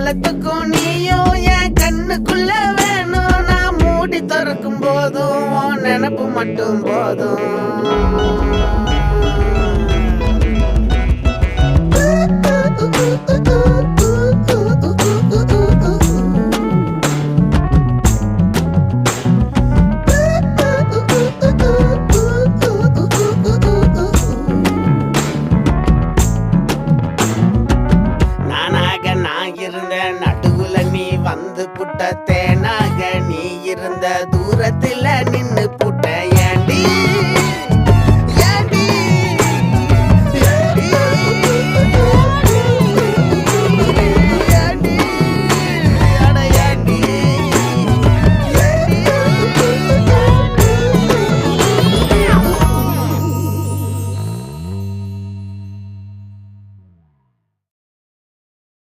காலத்துக்கும் நீயும் என் கண்ணுக்குள்ள வேணும். நான் மூடி திறக்கும் போதும் உன் நினப்பு மட்டும் போதும். நானாக நான் இருந்தேன்